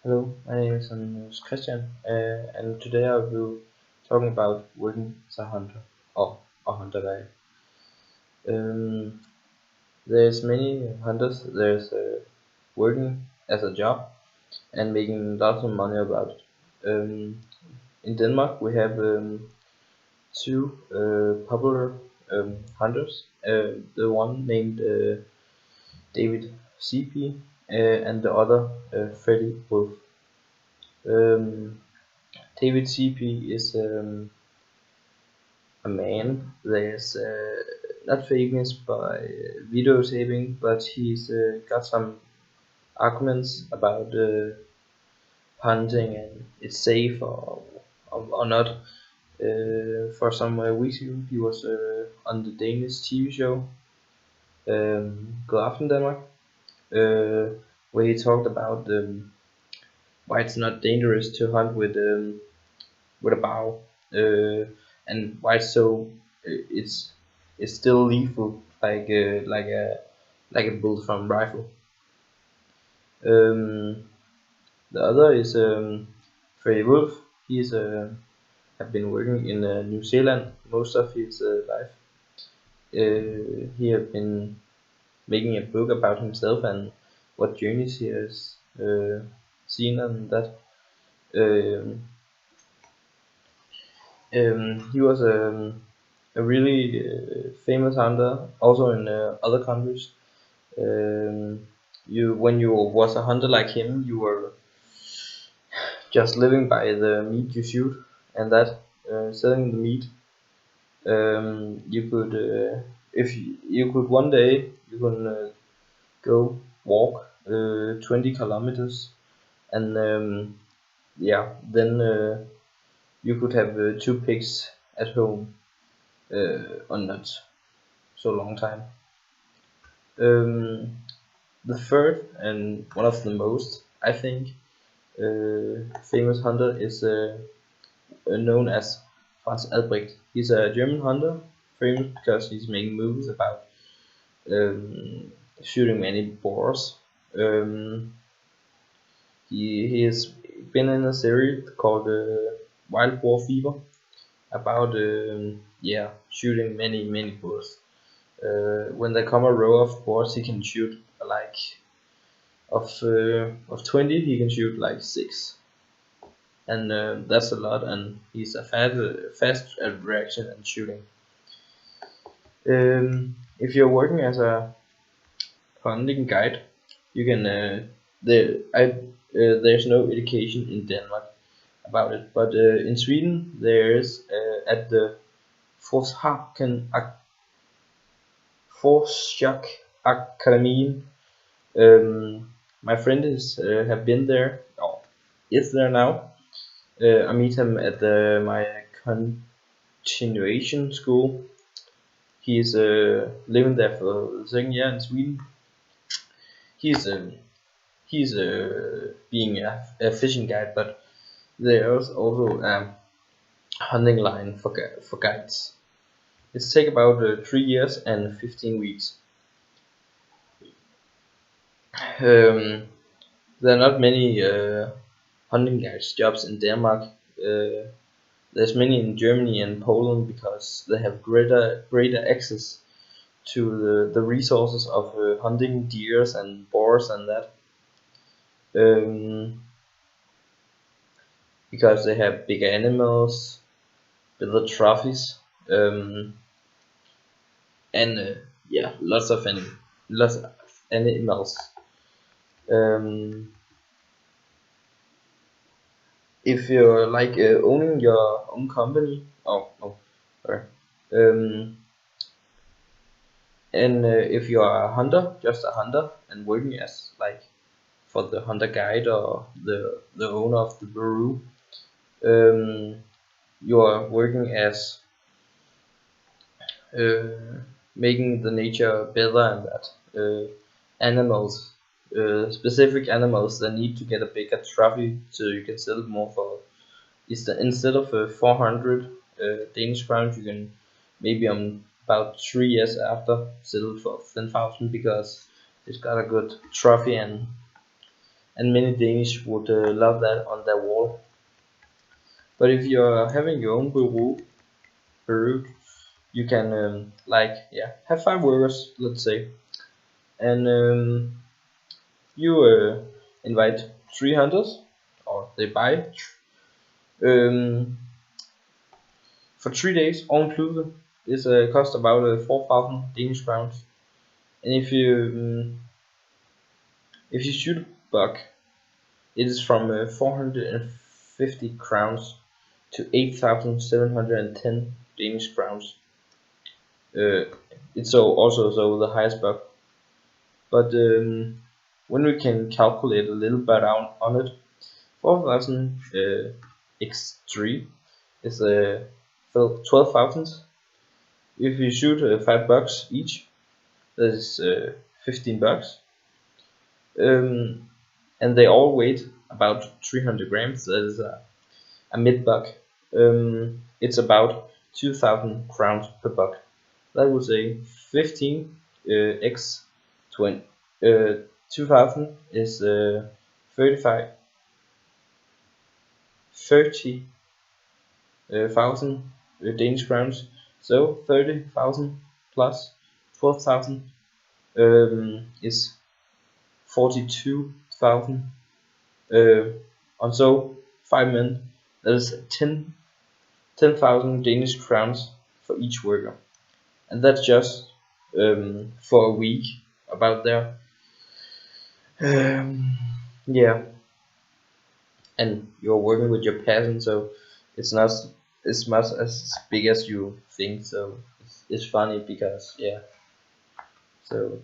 Hello, my name is Christian, and today I will talking about working as a hunter or a hunter guy. Um, there's many hunters. There's working as a job and making lots of money about it. In Denmark, we have two popular hunters. The one named David CP and the other Freddie Wolf. Um, David CP is a man that is not famous by videotaping, but he's got some arguments about hunting and it's safe or not. For some weeks ago, he was on the Danish TV show God Aften Danmark, uh, where he talked about why it's not dangerous to hunt with a bow, and why it's still lethal like a bullet from rifle. Um, the other is Freddie Wolf. He's have been working in New Zealand most of his life. He have been making a book about himself and what journeys he has seen and that. Um, he was a really famous hunter also in other countries. You when you was a hunter like him, you were just living by the meat you shoot and that selling the meat. You could if you could one day you can go walk 20 kilometers and yeah then you could have two pigs at home on not so long time. Um, the third and one of the most, I think, famous hunter is known as Franz Albrecht. He's a German hunter, famous because he's making movies about shooting many boars. Um, he has been in a series called Wild Boar Fever about yeah shooting many boars. When there come a row of boars, he can shoot like of 20 he can shoot like 6, and that's a lot, and he's a fast at reaction and shooting. If you're working as a hunting guide, you can there's no education in Denmark about it, but in Sweden there's at the Forshaken Forsjak Academy. My friend is have been there, or is there now. I meet him at my continuation school. He's living there for the second year in Sweden. He's being a fishing guide, but there's also a hunting line for guides. It's take about 3 years and 15 weeks. Um, there are not many hunting guides jobs in Denmark. Uh, there's many in Germany and Poland because they have greater access to the resources of hunting deers and boars and that. Um, because they have bigger animals, bigger trophies, um, and yeah, lots of animals. Um, if you're like owning your own company, oh no, sorry. Um, and if you are a hunter, just a hunter, and working as like for the hunter guide or the owner of the brew, um, you are working as uh, making the nature better and that animals, specific animals that need to get a bigger trophy so you can sell it more for. Instead of 400 Danish crowns, you can maybe about 3 years after sell it for 10,000 because it's got a good trophy and many Danish would love that on their wall. But if you're having your own bureau, you can have 5 workers, let's say, and you invite 3 hunters, or they buy um, for 3 days, all inclusive. This cost about 4,000 Danish crowns. And if you shoot a buck, it is from 450 crowns to 8,710 Danish crowns. It's also the highest buck. But when we can calculate a little bit on it, 4,000 x3 is 12,000. If you shoot $5 each, that is 15 bucks. And they all weigh about 300 grams. That is a mid buck. It's about 2,000 crowns per buck. That would say 15 x 20. 2,000 is 30,000 Danish crowns. So 30,000 plus 12,000 is 42,000. And so 5 men, that is 10,000 Danish crowns for each worker, and that's just for a week about there. Yeah, and you're working with your peasant, so it's not as much as big as you think. So it's funny because yeah. So